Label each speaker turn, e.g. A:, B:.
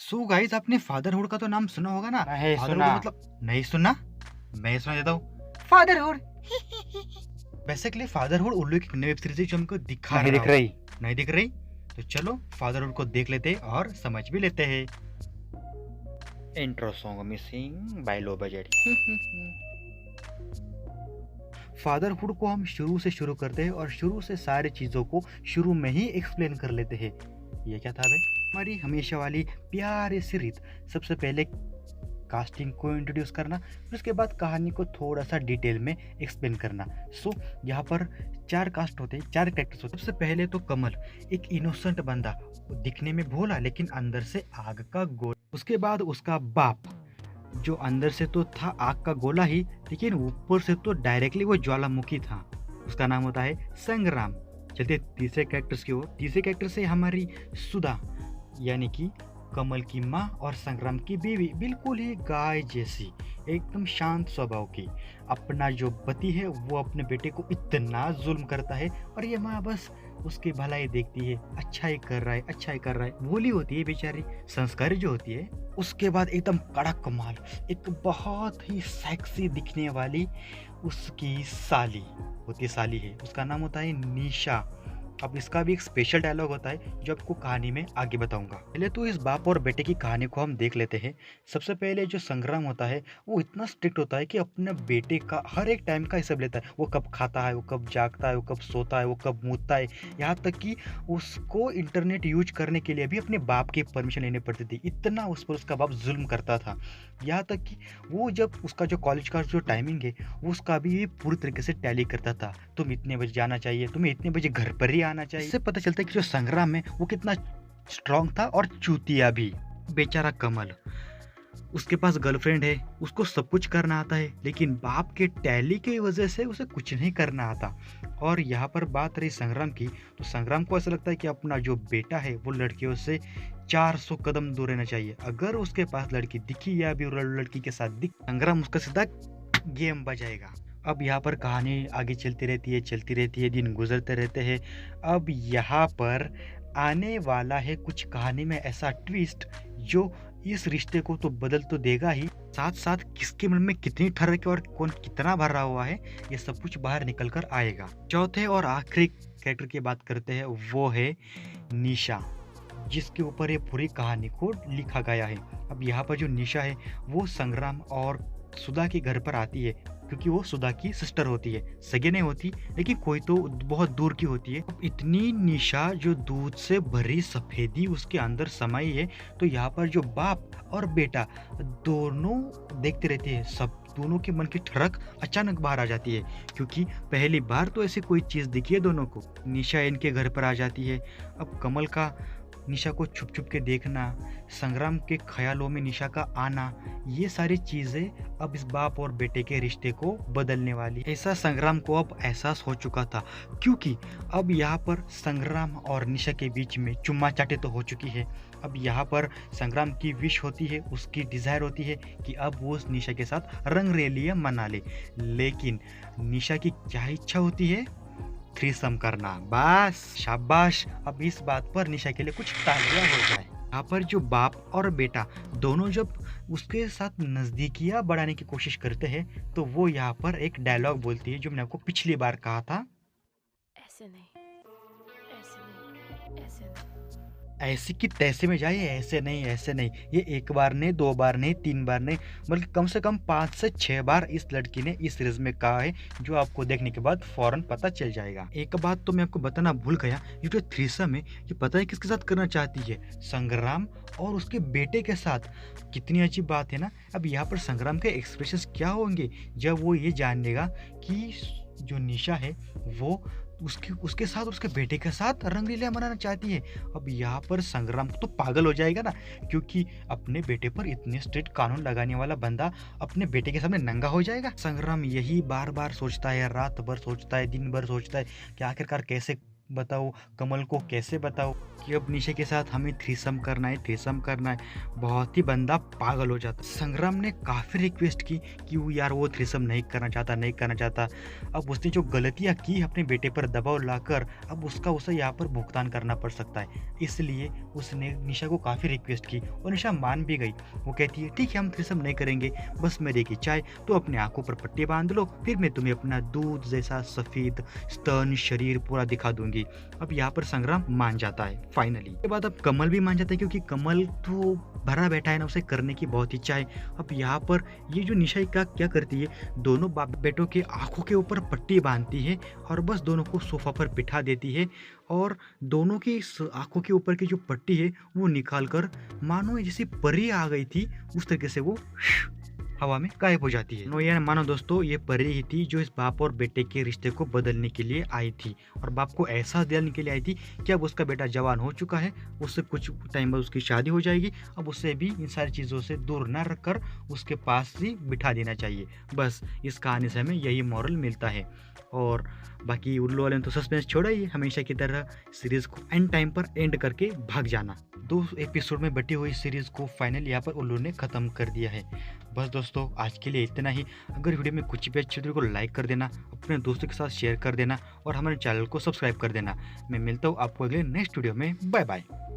A: So guys, आपने fatherhood का तो नाम सुना होगा ना।
B: नहीं
A: फादरहुड
B: सुना।
A: का मतलब नहीं सुना। मैं सुना देता हूँ फादरहुड। बेसिकली फादरहुड उल्लू की वेब सीरीज है जो हमको दिखा
B: नहीं
A: रहा
B: दिख
A: होगा।
B: रही।
A: नहीं दिख रही? तो चलो फादरहुड को देख लेते हैं और समझ भी लेते हैं।
B: Intro song missing by low budget.
A: Fatherhood को हम शुरू से शुरू करते हैं और शुरू से सारी चीज़ों को शुरू में ही एक्सप्लेन कर लेते हैं। ये क्या था बे? हमारी हमेशा वाली प्यारी सी रीत। सबसे पहले कास्टिंग को इंट्रोड्यूस करना, फिर उसके बाद कहानी को थोड़ा सा डिटेल में एक्सप्लेन करना। सो यहाँ पर 4 कास्ट होते हैं, 4 कैरेक्टर्स होते हैं। सबसे पहले तो कमल, एक इनोसेंट बंदा, दिखने में भोला लेकिन अंदर से आग का गोला। उसके बाद उसका बाप, जो अंदर से तो था आग का गोला ही, लेकिन ऊपर से तो डायरेक्टली वो ज्वालामुखी था। उसका नाम होता है संग्राम। चलते तीसरे कैरेक्टर्स की ओर। तीसरे कैरेक्टर से हमारी सुधा, यानी कि कमल की माँ और संग्राम की बीवी, बिल्कुल ही गाय जैसी, एकदम शांत स्वभाव की। अपना जो पति है वो अपने बेटे को इतना जुल्म करता है और ये माँ बस उसकी भलाई देखती है, अच्छा ही कर रहा है, अच्छा ही कर रहा है, भोली होती है बेचारी, संस्कारी जो होती है। उसके बाद एकदम कड़क माल, एक बहुत ही सेक्सी दिखने वाली उसकी साली होती है, साली है, उसका नाम होता है निशा। अब इसका भी एक स्पेशल डायलॉग होता है जो आपको कहानी में आगे बताऊंगा। पहले तो इस बाप और बेटे की कहानी को हम देख लेते हैं। सबसे पहले जो संग्राम होता है वो इतना स्ट्रिक्ट होता है कि अपने बेटे का हर एक टाइम का हिसाब लेता है। वो कब खाता है, वो कब जागता है, वो कब सोता है, वो कब मूतता है। यहाँ तक कि उसको इंटरनेट यूज करने के लिए भी अपने बाप की परमिशन लेनी पड़ती थी। इतना उस पर उसका बाप जुल्म करता था। यहाँ तक कि वो जब उसका जो कॉलेज का जो टाइमिंग है वो उसका भी पूरी तरीके से टैली करता था। तुम इतने बजे जाना चाहिए, तुम्हें इतने बजे घर पर ही आना चाहिए। इससे पता चलता है कि जो संग्राम है वो कितना स्ट्रांग था और चूतिया भी। बेचारा कमल, उसके पास गर्लफ्रेंड है, उसको सब कुछ करना आता है, लेकिन बाप के टैली की वजह से उसे कुछ नहीं करना आता। और यहाँ पर बात रही संग्राम की, तो संग्राम को ऐसा लगता है कि अपना जो बेटा है वो लड़कियों से 400 कदम दूर रहना चाहिए। अगर उसके पास लड़की दिखी या भी लड़की के साथ दिख, संग्राम उसका सीधा गेम बजाएगा। अब यहाँ पर कहानी आगे चलती रहती है, दिन गुजरते रहते हैं। अब यहाँ पर आने वाला है कुछ कहानी में ऐसा ट्विस्ट जो इस रिश्ते को तो बदल तो देगा ही, साथ साथ किसके मन में कितनी ठरक है और कौन कितना भरा हुआ है, ये सब कुछ बाहर निकल कर आएगा। चौथे और आखिरी कैरेक्टर की बात करते हैं, वो है निशा, जिसके ऊपर ये पूरी कहानी को लिखा गया है। अब यहाँ पर जो निशा है वो संग्राम और सुधा के घर पर आती है, क्योंकि वो सुधा की सिस्टर होती है, सगे नहीं होती लेकिन कोई तो बहुत दूर की होती है। इतनी निशा जो दूध से भरी सफेदी उसके अंदर समाई है, तो यहाँ पर जो बाप और बेटा दोनों देखते रहते हैं। सब दोनों के मन की ठड़क अचानक बाहर आ जाती है, क्योंकि पहली बार तो ऐसी कोई चीज दिखी है दोनों को। निशा इनके घर पर आ जाती है। अब कमल का निशा को छुप छुप के देखना, संग्राम के ख्यालों में निशा का आना, ये सारी चीजें अब इस बाप और बेटे के रिश्ते को बदलने वाली। ऐसा संग्राम को अब एहसास हो चुका था, क्योंकि अब यहाँ पर संग्राम और निशा के बीच में चुम्मा चाटी तो हो चुकी है। अब यहाँ पर संग्राम की विश होती है, उसकी डिजायर होती है कि अब वो उस निशा के साथ रंग रेलियां मना ले, लेकिन निशा की क्या इच्छा होती है? थ्रीसम करना। बस शाबाश, अब इस बात पर निशा के लिए कुछ तालियां हो जाए। यहाँ पर जो बाप और बेटा दोनों जब उसके साथ नजदीकियां बढ़ाने की कोशिश करते हैं, तो वो यहाँ पर एक डायलॉग बोलती है जो मैंने आपको पिछली बार कहा था,
C: ऐसे नहीं, ऐसे नहीं, ऐसे नहीं।
A: ऐसे की तैसे में जाए, ऐसे नहीं, ऐसे नहीं। ये एक बार नहीं, 2 बार नहीं, 3 बार नहीं, बल्कि कम से कम 5 से 6 बार इस लड़की ने इस सीरीज में कहा है, जो आपको देखने के बाद फौरन पता चल जाएगा। एक बात तो मैं आपको बताना भूल गया, ये जो थ्रीसम है ये पता है किसके साथ करना चाहती है? संग्राम और उसके बेटे के साथ। कितनी अजीब बात है ना। अब यहाँ पर संग्राम के एक्सप्रेशंस क्या होंगे जब वो ये जानेगा कि जो निशा है वो उसके साथ, उसके बेटे के साथ रंगलीला मनाना चाहती है। अब यहाँ पर संग्राम तो पागल हो जाएगा ना, क्योंकि अपने बेटे पर इतने स्ट्रिक्ट कानून लगाने वाला बंदा अपने बेटे के सामने नंगा हो जाएगा। संग्राम यही बार बार सोचता है, रात भर सोचता है, दिन भर सोचता है कि आखिरकार कैसे बताओ कमल को कैसे बताओ कि अब निशा के साथ हमें थ्रीसम करना है। बहुत ही बंदा पागल हो जाता। संग्राम ने काफ़ी रिक्वेस्ट की कि वो यार वो थ्रीसम नहीं करना चाहता। अब उसने जो गलतियाँ की अपने बेटे पर दबाव लाकर, अब उसे यहाँ पर भुगतान करना पड़ सकता है। इसलिए उसने निशा को काफ़ी रिक्वेस्ट की और निशा मान भी गई। वो कहती है ठीक है हम थ्रीसम नहीं करेंगे, बस मेरे की चाय तो अपने आंखों पर पट्टी बांध लो, फिर मैं तुम्हें अपना दूध जैसा सफ़ेद स्तन शरीर पूरा दिखा दूंगी। अब यहाँ पर संग्राम मान जाता है फाइनली। के बाद अब कमल भी मान जाता है क्योंकि कमल तो भरा बैठा है ना, उसे करने की बहुत इच्छा है। अब यहाँ पर ये जो निशा का क्या करती है, दोनों बाप बेटों के आंखों के ऊपर पट्टी बांधती है और बस दोनों को सोफा पर बिठा देती है और दोनों की आंखों के ऊपर की जो पट्टी है वो निकाल कर मानो जैसी परी आ गई थी उस तरीके से वो हवा में गायब हो जाती है। यार मानो दोस्तों ये परी ही थी जो इस बाप और बेटे के रिश्ते को बदलने के लिए आई थी और बाप को एहसास दिलाने के लिए आई थी कि अब उसका बेटा जवान हो चुका है, उससे कुछ टाइम बाद उसकी शादी हो जाएगी, अब उसे भी इन सारी चीज़ों से दूर न रखकर उसके पास ही बिठा देना चाहिए। बस इस कहानी से हमें यही मॉरल मिलता है। और बाकी उल्लू वाले ने तो सस्पेंस छोड़ा ही है, हमेशा की तरह सीरीज को एंड टाइम पर एंड करके भाग जाना। 2 एपिसोड में बटी हुई सीरीज को फाइनल यहाँ पर उल्लू ने खत्म कर दिया है। बस दोस्तों आज के लिए इतना ही। अगर वीडियो में कुछ भी अच्छी तो को लाइक कर देना, अपने दोस्तों के साथ शेयर कर देना और हमारे चैनल को सब्सक्राइब कर देना। मैं मिलता हूँ आपको अगले नेक्स्ट वीडियो में। Bye bye.